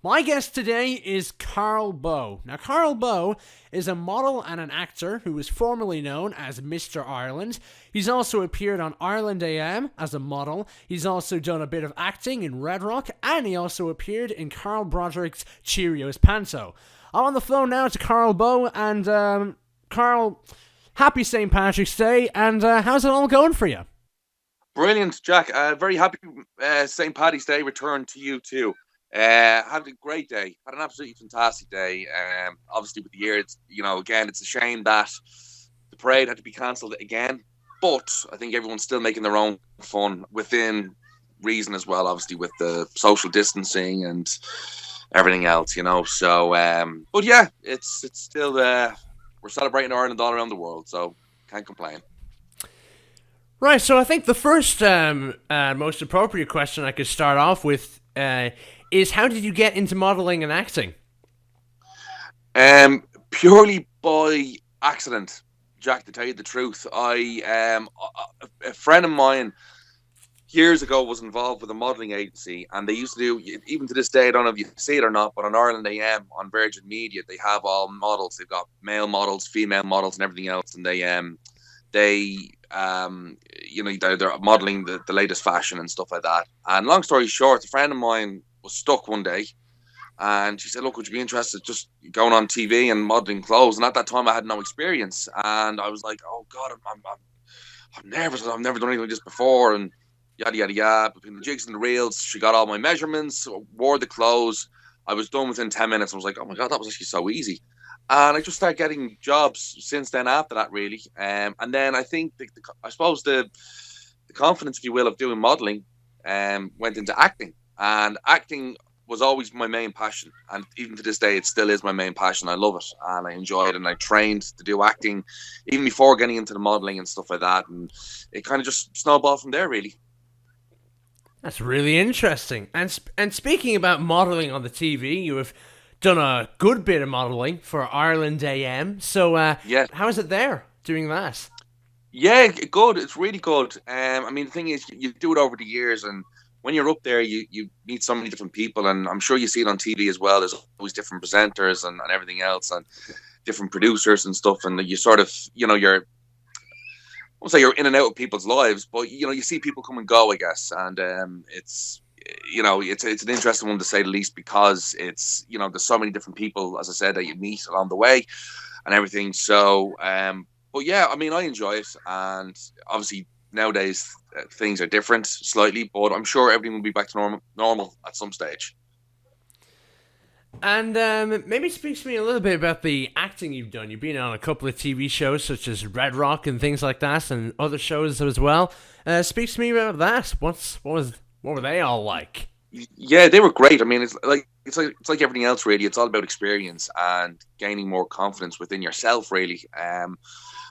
My guest today is Karl Bowe. Now, Karl Bowe is a model and an actor who was formerly known as Mr. Ireland. He's also appeared on Ireland AM as a model. He's also done a bit of acting in Red Rock, and he also appeared in Carl Broderick's Cheerios Panto. I'm on the phone now to Karl Bowe, and Karl, happy St. Patrick's Day, and how's it all going for you? Brilliant, Jack. Very happy St. Paddy's Day return to you too. Had a great day. Had an absolutely fantastic day. Obviously, with the year, again, it's a shame that the parade had to be cancelled again. But I think everyone's still making their own fun within reason as well. Obviously, with the social distancing and everything else. So, but yeah, it's still we're celebrating Ireland all around the world. So can't complain. Right, so I think the first most appropriate question I could start off with is how did you get into modeling and acting? Purely by accident, Jack. To tell you the truth, a friend of mine years ago was involved with a modelling agency, and they used to do, even to this day, I don't know if you see it or not, but on Ireland AM on Virgin Media, they have all models. They've got male models, female models, and everything else, and they're modeling the latest fashion and stuff like that. And long story short, a friend of mine was stuck one day, and she said, "Look, would you be interested just going on TV and modeling clothes?" And at that time, I had no experience, and I was like, "Oh God, I'm nervous. I've never done anything like this before." And yada yada yada. Between the jigs and the reels, she got all my measurements, wore the clothes. I was done within 10 minutes. I was like, "Oh my God, that was actually so easy." And I just started getting jobs since then. After that, really, and then I think I suppose the confidence, if you will, of doing modeling, went into acting, and acting was always my main passion, and even to this day, it still is my main passion. I love it, and I enjoy it, and I trained to do acting even before getting into the modeling and stuff like that, and it kind of just snowballed from there, really. That's really interesting. And speaking about modeling on the TV, you have done a good bit of modeling for Ireland AM. So Yeah, how is it there doing that? yeah, good. It's really good. I mean, the thing is, you do it over the years, and when you're up there, you meet so many different people, and I'm sure you see it on TV as well. There's always different presenters and everything else, and different producers and stuff, and you sort of, you're, I won't say you're in and out of people's lives, but you see people come and go, I guess, and it's an interesting one to say the least, because it's, there's so many different people, as I said, that you meet along the way and everything. So, but yeah, I mean, I enjoy it, and obviously nowadays things are different slightly, but I'm sure everything will be back to normal at some stage. And maybe speak to me a little bit about the acting you've done. You've been on a couple of TV shows such as Red Rock and things like that, and other shows as well. Speak to me about that. What were they all like? Yeah, they were great. I mean, it's like everything else, really. It's all about experience and gaining more confidence within yourself, really.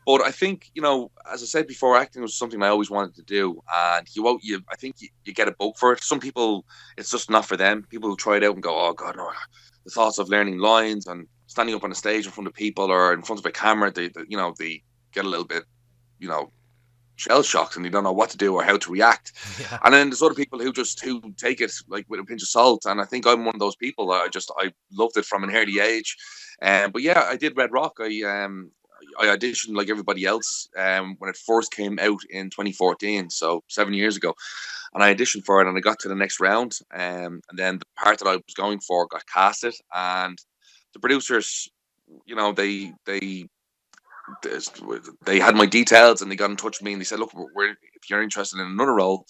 But I think, as I said before, acting was something I always wanted to do, and I think you get a bug for it. Some people, it's just not for them. People who try it out and go, "Oh God, no!" The thoughts of learning lines and standing up on a stage in front of people or in front of a camera, they get a little bit, you know, shell shocked, and they don't know what to do or how to react. Yeah. And then there's other people who take it like with a pinch of salt, and I think I'm one of those people. I loved it from an early age. But yeah, I did Red Rock. I auditioned like everybody else when it first came out in 2014, so 7 years ago, and I auditioned for it, and I got to the next round, and then the part that I was going for got casted, and the producers, you know, they had my details, and they got in touch with me, and they said, "Look, if you're interested in another role,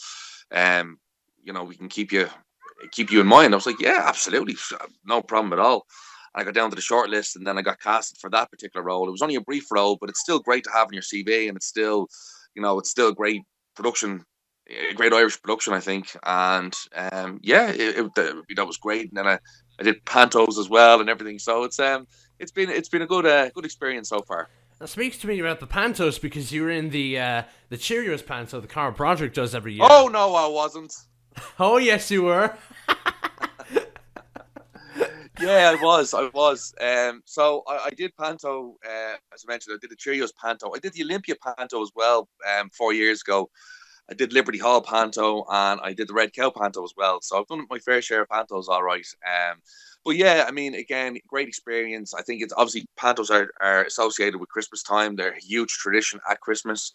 um, we can keep you in mind." I was like, "Yeah, absolutely, no problem at all." And I got down to the short list, and then I got casted for that particular role. It was only a brief role, but it's still great to have in your CV, and it's still a great production, a great Irish production, I think. And yeah, that was great. And then I did pantos as well and everything. So it's been a good experience so far. That speaks to me about the Pantos because you were in the Cheerios Panto the Carl Broderick does every year. Oh no, I wasn't. Oh yes, you were. Yeah, I was. I was. So I did Panto, as I mentioned, I did the Cheerios Panto. I did the Olympia Panto as well, 4 years ago. I did Liberty Hall Panto, and I did the Red Cow Panto as well. So I've done my fair share of Pantos, all right. But yeah, I mean, again, great experience. I think it's obviously Pantos are associated with Christmas time. They're a huge tradition at Christmas.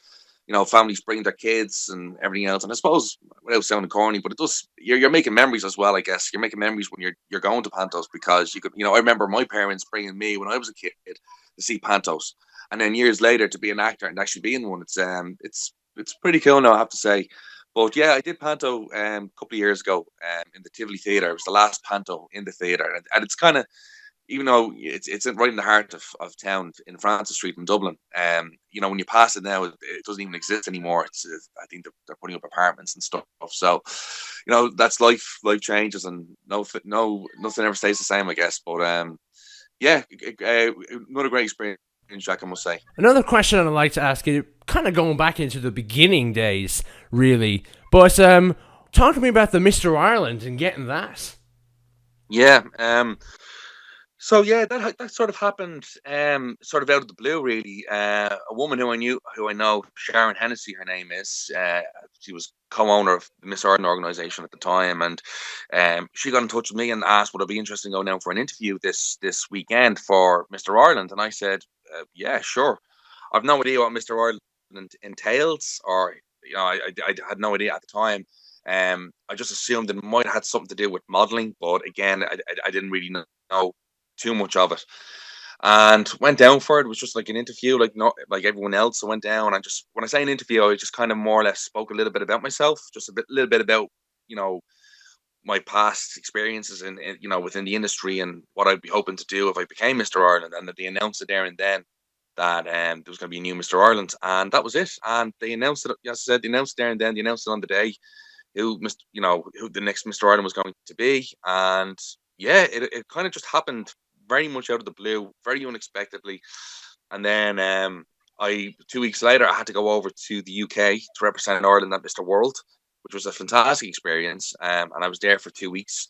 Families bring their kids and everything else. And I suppose, without sounding corny, but it does. You're making memories as well. I guess you're making memories when you're going to Pantos, because you could. I remember my parents bringing me when I was a kid to see Pantos, and then years later to be an actor and actually be in one. It's pretty cool now, I have to say. But yeah, I did Panto a couple of years ago in the Tivoli Theatre. It was the last Panto in the theatre, and it's kind of, even though it's right in the heart of town in Francis Street in Dublin. When you pass it now, it doesn't even exist anymore. I think they're putting up apartments and stuff. So, that's life. Life changes, and nothing ever stays the same, I guess. But yeah, another great experience, Jack, I must say. Another question I'd like to ask you, kind of going back into the beginning days, really. But talk to me about the Mr. Ireland and getting that. Yeah. So yeah, that sort of happened, sort of out of the blue, really. A woman who I know, Sharon Hennessy, her name is. She was co-owner of the Miss Ireland organisation at the time, and she got in touch with me and asked would I be interested in going down for an interview this weekend for Mr. Ireland, and I said, yeah, sure. I've no idea what Mr. Ireland entails, or I had no idea at the time. I just assumed it might have had something to do with modelling, but again, I didn't really know too much of it, and went down for it. It was just like an interview, like everyone else. I went down, and just, when I say an interview, I just kind of more or less spoke a little bit about myself, just little bit about my past experiences within the industry, and what I'd be hoping to do if I became Mr. Ireland. And that they announced it there and then that there was going to be a new Mr. Ireland, and that was it. And they announced it, as I said, they announced it there and then. They announced it on the day who the next Mr. Ireland was going to be, and yeah, it kind of just happened very much out of the blue, very unexpectedly. And then I 2 weeks later, I had to go over to the UK to represent Ireland at Mr. World, which was a fantastic experience. And I was there for 2 weeks.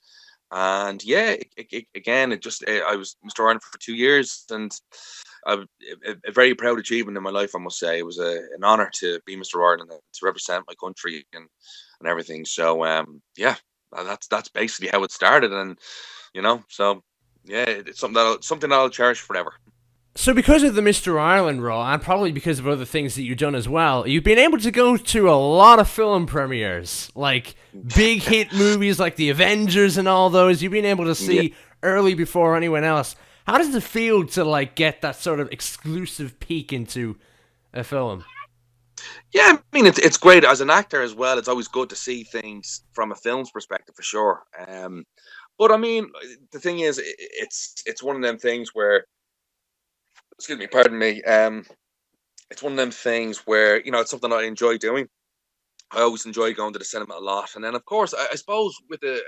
And yeah, I was Mr. Ireland for 2 years, and a very proud achievement in my life, I must say. It was an honour to be Mr. Ireland and to represent my country and everything. So yeah, that's basically how it started, and so yeah, it's something that I'll cherish forever. So because of the Mr. Ireland role, and probably because of other things that you've done as well, you've been able to go to a lot of film premieres, like big hit movies like The Avengers and all those. You've been able to see early before anyone else. How does it feel to get that sort of exclusive peek into a film? Yeah, I mean, it's great as an actor as well. It's always good to see things from a film's perspective, for sure. But I mean, the thing is, it's one of them things where, excuse me, pardon me. It's one of them things where it's something I enjoy doing. I always enjoy going to the cinema a lot, and then of course, I suppose with the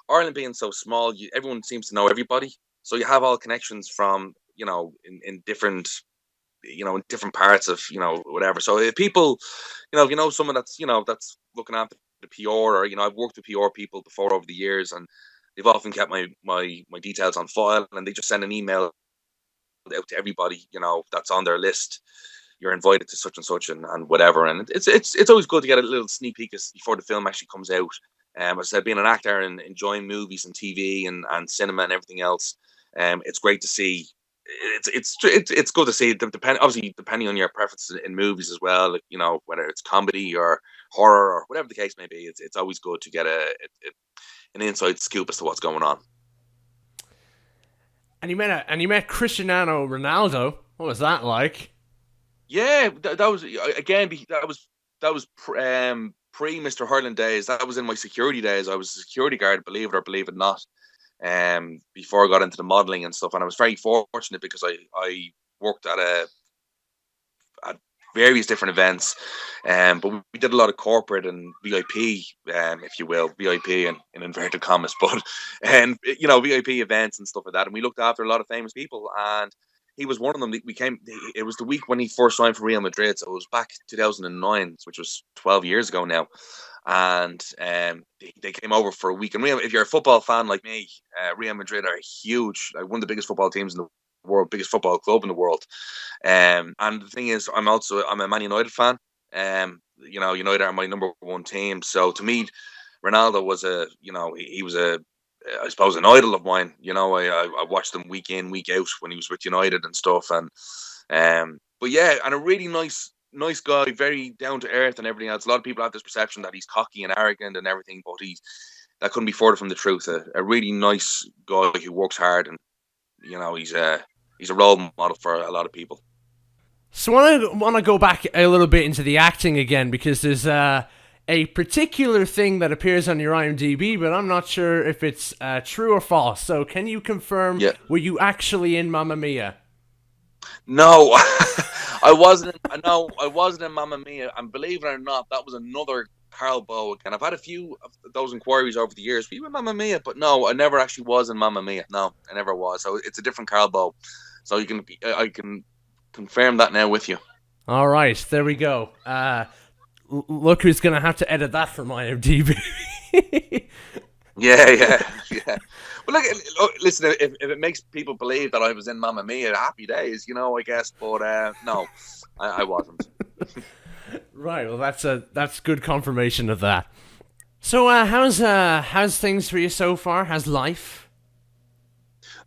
Ireland being so small, everyone seems to know everybody, so you have all connections from in different in different parts of whatever. So if people, someone that's looking after the PR, or I've worked with PR people before over the years, and they've often kept my details on file, and they just send an email out to everybody that's on their list. You're invited to such and such, and whatever. And it's always good to get a little sneak peek before the film actually comes out. As I said, being an actor and enjoying movies and TV and cinema and everything else, it's great to see. It's good to see. Obviously, depending on your preferences in movies as well, whether it's comedy or horror or whatever the case may be, it's always good to get an inside scoop as to what's going on. And you met Cristiano Ronaldo. What was that like? Yeah, that was again. That was pre Mr. Ireland days. That was in my security days. I was a security guard, believe it or believe it not. Before I got into the modelling and stuff, and I was very fortunate because I worked at various different events, but we did a lot of corporate and VIP, if you will, VIP in inverted commas, but VIP events and stuff like that, and we looked after a lot of famous people, and he was one of them. It was the week when he first signed for Real Madrid, so it was back 2009, which was 12 years ago now. And they came over for a week. And if you're a football fan like me, Real Madrid are huge, like one of the biggest football teams in the world, biggest football club in the world. And the thing is, I'm a Man United fan. United are my number one team. So to me, Ronaldo was he was I suppose an idol of mine. I watched him week in, week out when he was with United and stuff. And but yeah, and a really nice guy, very down to earth and everything else. A lot of people have this perception that he's cocky and arrogant and everything, but that couldn't be further from the truth. A really nice guy who works hard, and he's a role model for a lot of people. So I want to go back a little bit into the acting again, because there's a particular thing that appears on your IMDb, but I'm not sure if it's true or false. So can you confirm, Yeah. were you actually in Mamma Mia? No, I wasn't. No, I wasn't in Mamma Mia, and believe it or not, that was another Karl Bowe. And I've had a few of those inquiries over the years. Were you in Mamma Mia? But no, I never actually was in Mamma Mia. No, I never was. So it's a different Karl Bowe. So I can confirm that now with you. All right, there we go. Look who's going to have to edit that from IMDb. Yeah. Well, listen, if it makes people believe that I was in Mamma Mia, happy days, I guess. But no, I wasn't. Right. Well, that's good confirmation of that. So, how's things for you so far? How's life?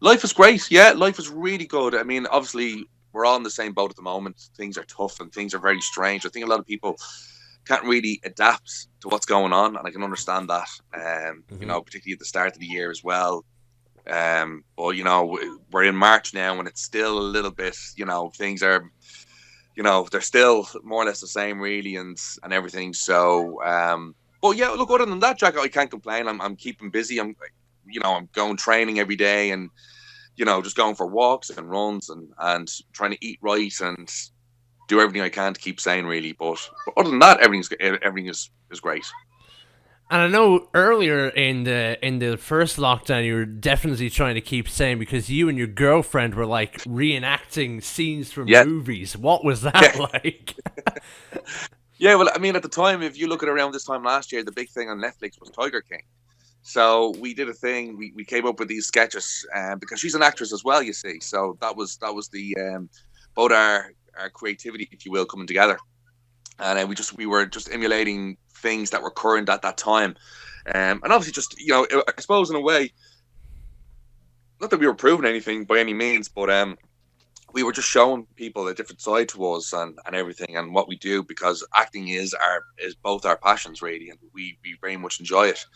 Life is great. Yeah, life is really good. I mean, obviously, we're all in the same boat at the moment. Things are tough and things are very strange. I think a lot of people can't really adapt to what's going on, and I can understand that. Particularly at the start of the year as well. But we're in March now, and it's still a little bit. Things are, they're still more or less the same, really, and everything. So, but yeah, look, other than that, Jack, I can't complain. I'm keeping busy. I'm going training every day, and just going for walks and runs, and trying to eat right and do everything I can to keep sane, really. But other than that, everything is great. And I know earlier in the first lockdown, you were definitely trying to keep sane, because you and your girlfriend were like reenacting scenes from movies. What was that like? Yeah, well, I mean, at the time, if you look at around this time last year, the big thing on Netflix was Tiger King. So we did a thing. We came up with these sketches, because she's an actress as well, you see. So that was the both our creativity, if you will, coming together, and we were just emulating things that were current at that time, and obviously just I suppose in a way, not that we were proving anything by any means, but we were just showing people a different side to us and everything and what we do, because acting is both our passions, really, and we very much enjoy it.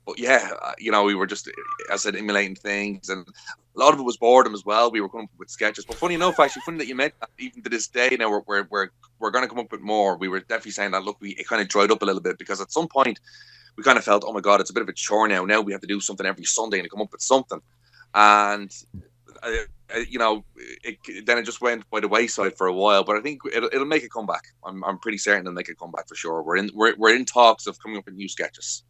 But yeah, we were just, as I said, emulating things, and a lot of it was boredom as well. We were coming up with sketches, but funny enough, actually, funny that you meant that. Even to this day, now we're going to come up with more. We were definitely saying that. Look, it kind of dried up a little bit, because at some point we kind of felt, oh my god, it's a bit of a chore now. Now we have to do something every Sunday and come up with something, and then it just went by the wayside for a while. But I think it'll make a comeback. I'm pretty certain it'll make a comeback for sure. We're in talks of coming up with new sketches.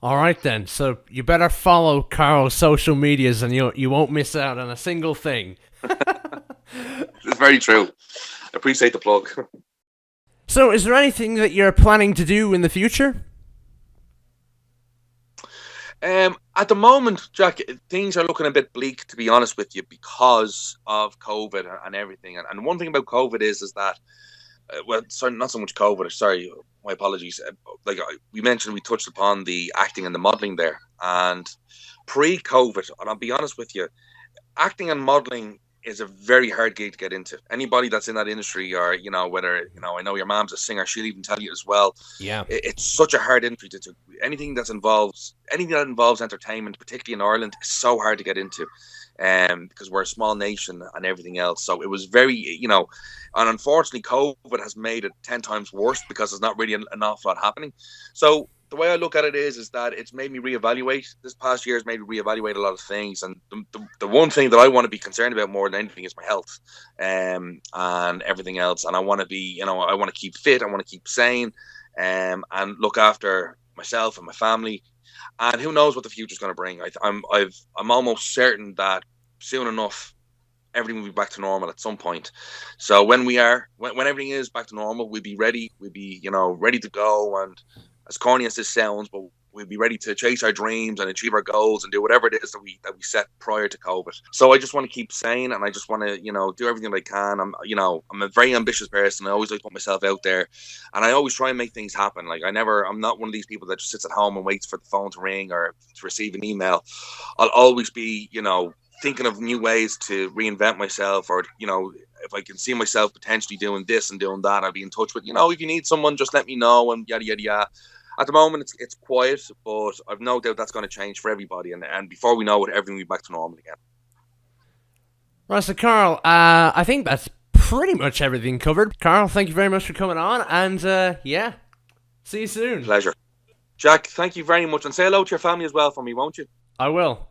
All right then. So you better follow Karl's social medias, and you won't miss out on a single thing. It's very true. I appreciate the plug. So, is there anything that you're planning to do in the future? At the moment, Jack, things are looking a bit bleak, to be honest with you, because of COVID and everything. And one thing about COVID is that, sorry, not so much COVID. Sorry, my apologies. We touched upon the acting and the modelling there. And pre-COVID, and I'll be honest with you, acting and modelling is a very hard gig to get into. Anybody that's in that industry, or whether I know your mom's a singer, she'll even tell you as well. Yeah, it's such a hard industry to anything that involves entertainment, particularly in Ireland, is so hard to get into, because we're a small nation and everything else. So it was very, and unfortunately, COVID has made it 10 times worse, because there's not really an awful lot happening. So the way I look at it is that it's made me reevaluate. This past year has made me reevaluate a lot of things, and the one thing that I want to be concerned about more than anything is my health, and everything else. And I want to be, I want to keep fit, I want to keep sane, and look after myself and my family. And who knows what the future's going to bring? I'm almost certain that soon enough everything will be back to normal at some point. So when everything is back to normal, we'll be ready. We'll be ready to go. And as corny as this sounds, but we'll be ready to chase our dreams and achieve our goals and do whatever it is that we set prior to COVID. So I just want to keep sane, and I just want to, do everything that I can. I'm a very ambitious person. I always like to put myself out there, and I always try and make things happen. Like I'm not one of these people that just sits at home and waits for the phone to ring or to receive an email. I'll always be, thinking of new ways to reinvent myself, or if I can see myself potentially doing this and doing that, I'll be in touch with, if you need someone, just let me know, and yada yada yada. At the moment it's quiet, but I've no doubt that's going to change for everybody, and before we know it, everything will be back to normal again. Right, so Karl, I think that's pretty much everything covered. Karl, thank you very much for coming on, and see you soon. Pleasure. Jack, thank you very much, and say hello to your family as well for me, won't you? I will.